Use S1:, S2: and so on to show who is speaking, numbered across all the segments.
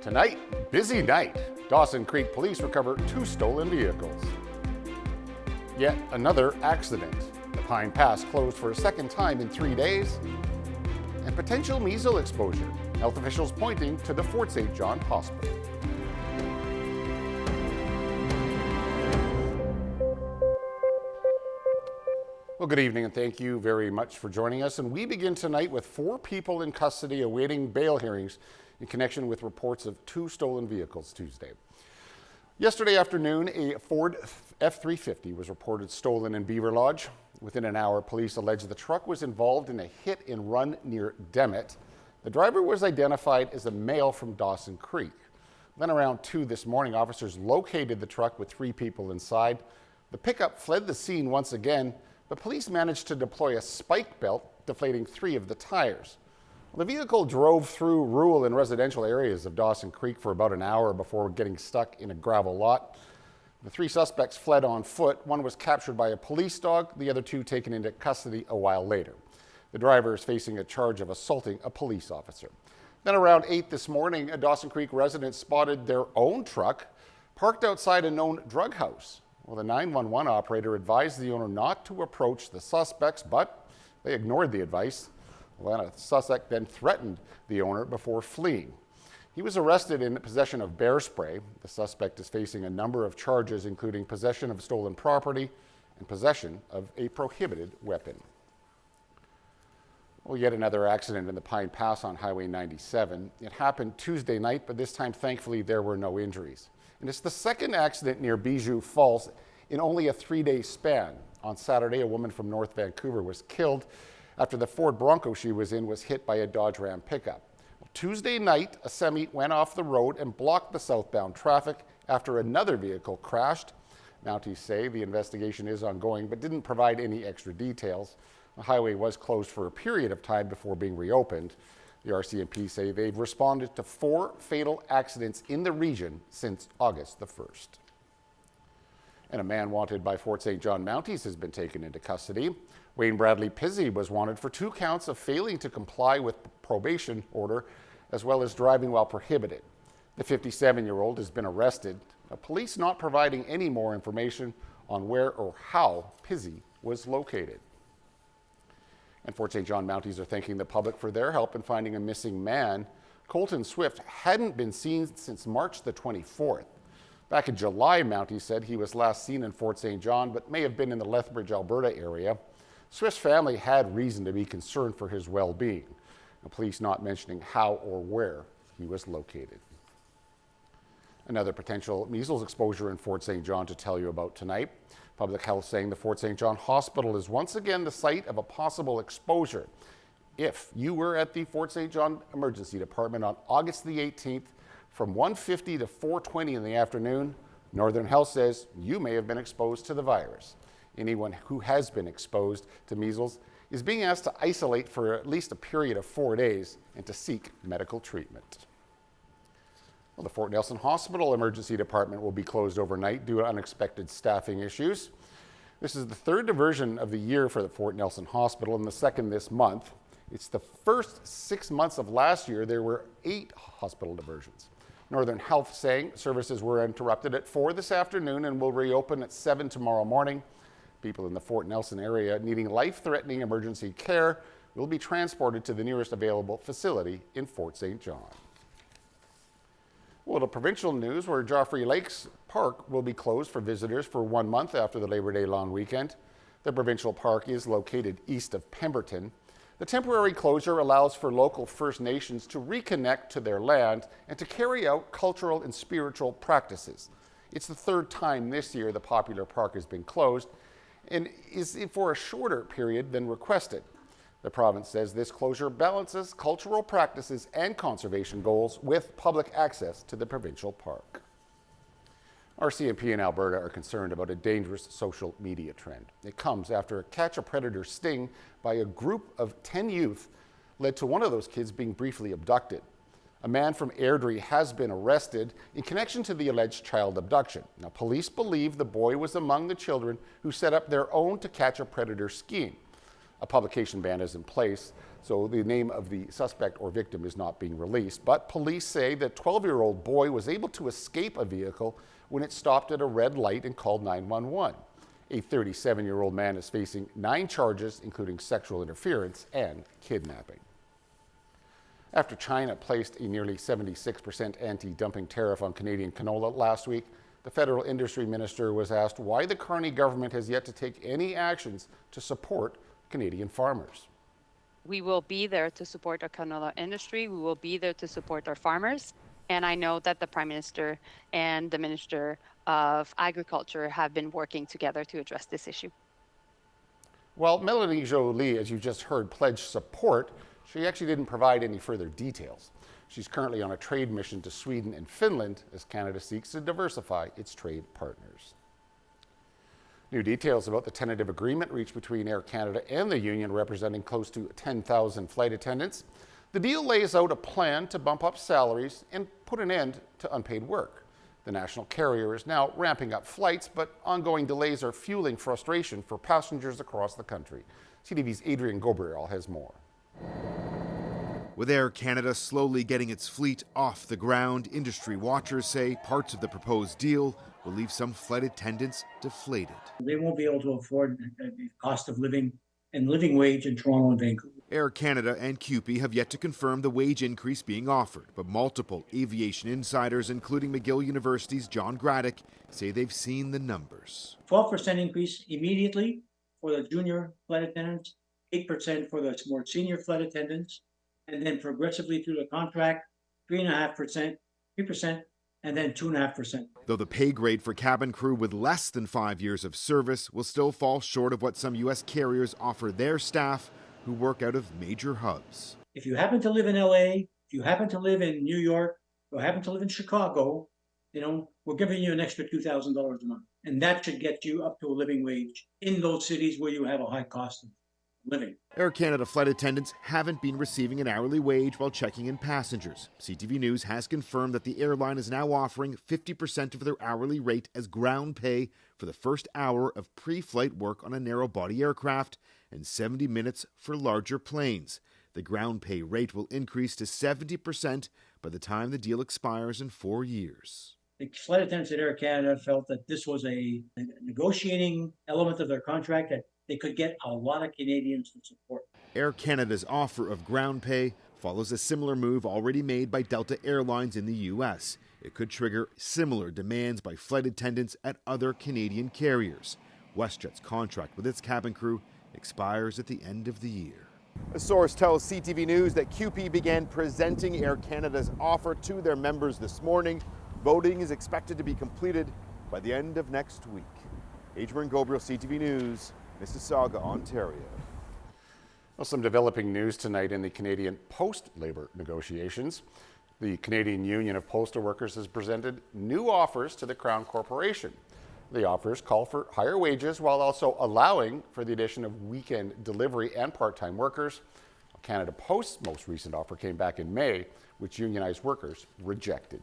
S1: Tonight, busy night. Dawson Creek police recover 2 stolen vehicles. Yet another accident. The Pine Pass closed for a second time in 3 days. And potential measles exposure. Health officials pointing to the Fort St. John Hospital. Well, good evening and thank you very much for joining us. And we begin tonight with 4 people in custody awaiting bail hearings in connection with reports of 2 stolen vehicles Tuesday. Yesterday afternoon, a Ford F-350 was reported stolen in Beaver Lodge. Within an hour, police alleged the truck was involved in a hit and run near Demet. The driver was identified as a male from Dawson Creek. Then around 2 this morning, officers located the truck with 3 people inside. The pickup fled the scene once again, but police managed to deploy a spike belt, deflating 3 of the tires. The vehicle drove through rural and residential areas of Dawson Creek for about an hour before getting stuck in a gravel lot. The 3 suspects fled on foot. 1 was captured by a police dog, the other 2 taken into custody a while later. The driver is facing a charge of assaulting a police officer. Then around 8 this morning, a Dawson Creek resident spotted their own truck parked outside a known drug house. Well, the 911 operator advised the owner not to approach the suspects, but they ignored the advice. Well, a suspect then threatened the owner before fleeing. He was arrested in possession of bear spray. The suspect is facing a number of charges, including possession of stolen property and possession of a prohibited weapon. Well, yet another accident in the Pine Pass on Highway 97. It happened Tuesday night, but this time, thankfully, there were no injuries. And it's the second accident near Bijou Falls in only a 3-day span. On Saturday, a woman from North Vancouver was killed after the Ford Bronco she was in was hit by a Dodge Ram pickup. Tuesday night, a semi went off the road and blocked the southbound traffic after another vehicle crashed. Mounties say the investigation is ongoing, but didn't provide any extra details. The highway was closed for a period of time before being reopened. The RCMP say they've responded to 4 fatal accidents in the region since August the 1st. And a man wanted by Fort St. John Mounties has been taken into custody. Wayne Bradley Pizzi was wanted for 2 counts of failing to comply with probation order, as well as driving while prohibited. The 57-year-old has been arrested. Police not providing any more information on where or how Pizzi was located. And Fort St. John Mounties are thanking the public for their help in finding a missing man. Colton Swift hadn't been seen since March the 24th. Back in July, Mounties said he was last seen in Fort St. John, but may have been in the Lethbridge, Alberta area. Swift's family had reason to be concerned for his well-being. The police not mentioning how or where he was located. Another potential measles exposure in Fort St. John to tell you about tonight. Public Health saying the Fort St. John Hospital is once again the site of a possible exposure. If you were at the Fort St. John Emergency Department on August the 18th from 1:50 to 4:20 in the afternoon, Northern Health says you may have been exposed to the virus. Anyone who has been exposed to measles is being asked to isolate for at least a period of 4 days and to seek medical treatment. Well, the Fort Nelson Hospital Emergency Department will be closed overnight due to unexpected staffing issues. This is the 3rd diversion of the year for the Fort Nelson Hospital and the 2nd this month. It's the first 6 months of last year there were 8 hospital diversions. Northern Health saying services were interrupted at 4 this afternoon and will reopen at 7 tomorrow morning. People in the Fort Nelson area needing life-threatening emergency care will be transported to the nearest available facility in Fort St. John. Well, to provincial news, where Joffrey Lakes Park will be closed for visitors for 1 month after the Labor Day long weekend. The provincial park is located east of Pemberton. The temporary closure allows for local First Nations to reconnect to their land and to carry out cultural and spiritual practices. It's the 3rd time this year the popular park has been closed and is for a shorter period than requested. The province says this closure balances cultural practices and conservation goals with public access to the provincial park. RCMP in Alberta are concerned about a dangerous social media trend. It comes after a catch-a-predator sting by a group of 10 youth led to one of those kids being briefly abducted. A man from Airdrie has been arrested in connection to the alleged child abduction. Now, police believe the boy was among the children who set up their own to catch a predator scheme. A publication ban is in place, So the name of the suspect or victim is not being released. But police say the 12-year-old boy was able to escape a vehicle when it stopped at a red light and called 911. A 37-year-old man is facing 9 charges, including sexual interference and kidnapping. After China placed a nearly 76% anti-dumping tariff on Canadian canola last week, the federal industry minister was asked why the Carney government has yet to take any actions to support Canadian farmers.
S2: We will be there to support our canola industry. We will be there to support our farmers. And I know that the Prime Minister and the Minister of Agriculture have been working together to address this issue.
S1: While Melanie Joly, as you just heard, pledged support, she actually didn't provide any further details. She's currently on a trade mission to Sweden and Finland as Canada seeks to diversify its trade partners. New details about the tentative agreement reached between Air Canada and the union representing close to 10,000 flight attendants. The deal lays out a plan to bump up salaries and put an end to unpaid work. The national carrier is now ramping up flights, but ongoing delays are fueling frustration for passengers across the country. CTV's Adrian Gobriel has more.
S3: With Air Canada slowly getting its fleet off the ground, industry watchers say parts of the proposed deal will leave some flight attendants deflated.
S4: They won't be able to afford the cost of living and living wage in Toronto and Vancouver.
S3: Air Canada and CUPE have yet to confirm the wage increase being offered, but multiple aviation insiders, including McGill University's John Graddick, say they've seen the numbers.
S4: 12% increase immediately for the junior flight attendants, 8% for the more senior flight attendants, and then progressively through the contract, 3.5%, 3%, and then 2.5%.
S3: Though the pay grade for cabin crew with less than 5 years of service will still fall short of what some U.S. carriers offer their staff who work out of major hubs.
S4: If you happen to live in LA, if you happen to live in New York, or happen to live in Chicago, we're giving you an extra $2,000 a month. And that should get you up to a living wage in those cities where you have a high cost of living.
S3: Air Canada flight attendants haven't been receiving an hourly wage while checking in passengers. CTV News has confirmed that the airline is now offering 50% of their hourly rate as ground pay for the first hour of pre-flight work on a narrow-body aircraft and 70 minutes for larger planes. The ground pay rate will increase to 70% by the time the deal expires in 4 years.
S4: The flight attendants at Air Canada felt that this was a negotiating element of their contract that they could get a lot of Canadians to support.
S3: Air Canada's offer of ground pay follows a similar move already made by Delta Airlines in the U.S. It could trigger similar demands by flight attendants at other Canadian carriers. WestJet's contract with its cabin crew expires at the end of the year.
S5: A source tells CTV News that CUPE began presenting Air Canada's offer to their members this morning. Voting is expected to be completed by the end of next week. Adrian Gobriel, CTV News, Mississauga, Ontario.
S1: Well, some developing news tonight in the Canadian post-labor negotiations. The Canadian Union of Postal Workers has presented new offers to the Crown Corporation. The offers call for higher wages while also allowing for the addition of weekend delivery and part-time workers. Canada Post's most recent offer came back in May, which unionized workers rejected.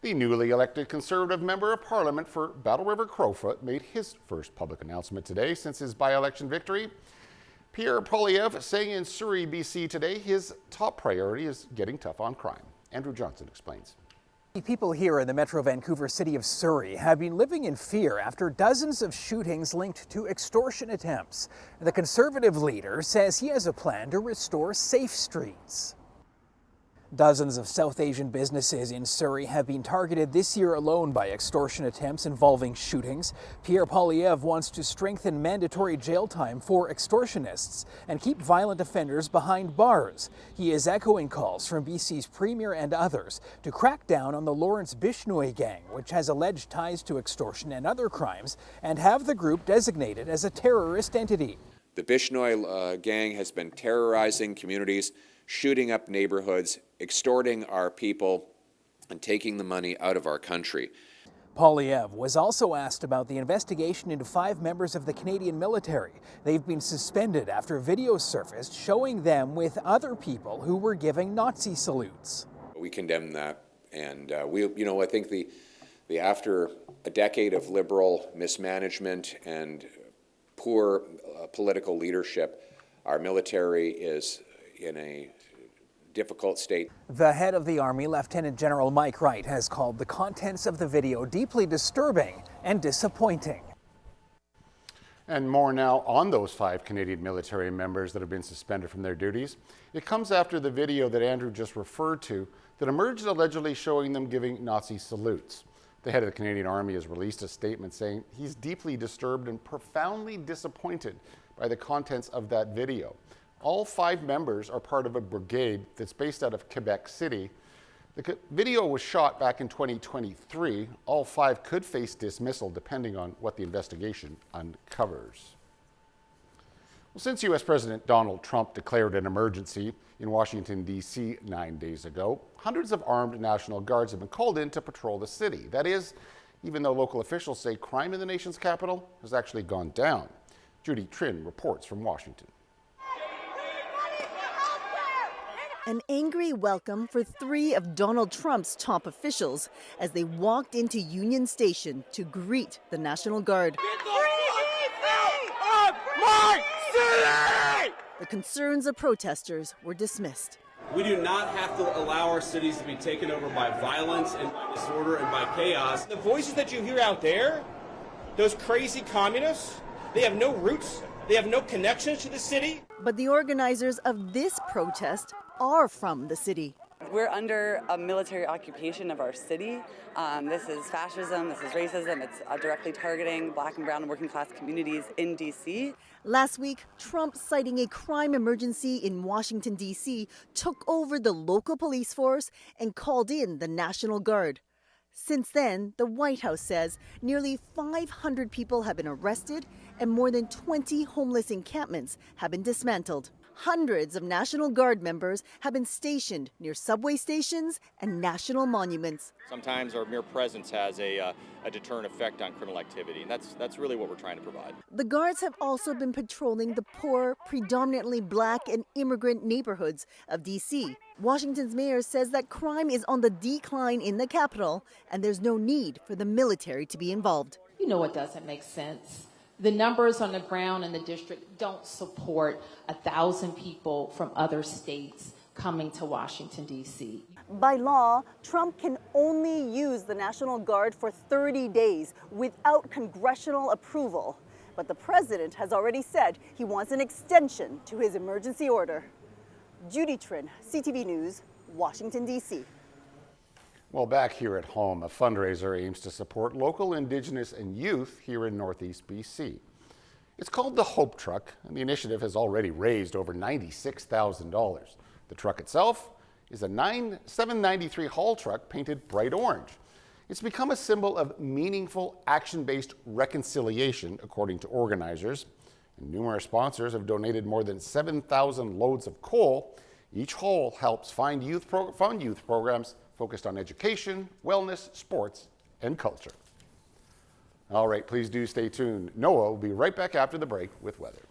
S1: The newly elected Conservative Member of Parliament for Battle River Crowfoot made his first public announcement today since his by-election victory. Pierre Poilievre saying in Surrey, BC today his top priority is getting tough on crime. Andrew Johnson explains.
S6: People here in the Metro Vancouver city of Surrey have been living in fear after dozens of shootings linked to extortion attempts. The Conservative leader says he has a plan to restore safe streets. Dozens of South Asian businesses in Surrey have been targeted this year alone by extortion attempts involving shootings. Pierre Poilievre wants to strengthen mandatory jail time for extortionists and keep violent offenders behind bars. He is echoing calls from BC's Premier and others to crack down on the Lawrence Bishnoi gang, which has alleged ties to extortion and other crimes, and have the group designated as a terrorist entity.
S7: The Bishnoi gang has been terrorizing communities, shooting up neighborhoods, extorting our people, and taking the money out of our country.
S6: Poilievre was also asked about the investigation into 5 members of the Canadian military. They've been suspended after videos surfaced showing them with other people who were giving Nazi salutes.
S7: We condemn that, and I think the after a decade of liberal mismanagement and poor political leadership, Our military is in a difficult state.
S6: The head of the Army, Lieutenant General Mike Wright, has called the contents of the video deeply disturbing and disappointing.
S1: And more now on those 5 Canadian military members that have been suspended from their duties. It comes after the video that Andrew just referred to that emerged allegedly showing them giving Nazi salutes. The head of the Canadian Army has released a statement saying he's deeply disturbed and profoundly disappointed by the contents of that video. All 5 members are part of a brigade that's based out of Quebec City. The video was shot back in 2023. All 5 could face dismissal depending on what the investigation uncovers. Well, since U.S. President Donald Trump declared an emergency in Washington, D.C. 9 days ago, hundreds of armed National Guards have been called in to patrol the city. That is, even though local officials say crime in the nation's capital has actually gone down. Judy Trin reports from Washington.
S8: An angry welcome for 3 of Donald Trump's top officials as they walked into Union Station to greet the National Guard. The concerns of protesters were dismissed.
S9: We do not have to allow our cities to be taken over by violence and by disorder and by chaos.
S10: The voices that you hear out there, those crazy communists, they have no roots, they have no connections to the city.
S8: But the organizers of this protest are from the city.
S11: We're under a military occupation of our city. This is fascism, this is racism, it's directly targeting Black and brown and working class communities in D.C.
S8: Last week, Trump, citing a crime emergency in Washington, D.C., took over the local police force and called in the National Guard. Since then, the White House says nearly 500 people have been arrested and more than 20 homeless encampments have been dismantled. Hundreds of National Guard members have been stationed near subway stations and national monuments.
S12: Sometimes our mere presence has a deterrent effect on criminal activity, and that's really what we're trying to provide.
S8: The Guards have also been patrolling the poor, predominantly Black and immigrant neighborhoods of D.C. Washington's mayor says that crime is on the decline in the capital, and there's no need for the military to be involved.
S13: You know what doesn't make sense? The numbers on the ground in the district don't support 1,000 people from other states coming to Washington, D.C.
S8: By law, Trump can only use the National Guard for 30 days without congressional approval. But the president has already said he wants an extension to his emergency order. Judy Trin, CTV News, Washington, D.C.
S1: Well, back here at home, a fundraiser aims to support local Indigenous and youth here in Northeast BC. It's called the Hope Truck, and the initiative has already raised over $96,000. The truck itself is a 793 haul truck painted bright orange. It's become a symbol of meaningful, action-based reconciliation, according to organizers. And numerous sponsors have donated more than 7,000 loads of coal. Each haul helps fund youth programs focused on education, wellness, sports, and culture. All right, please do stay tuned. Noah will be right back after the break with weather.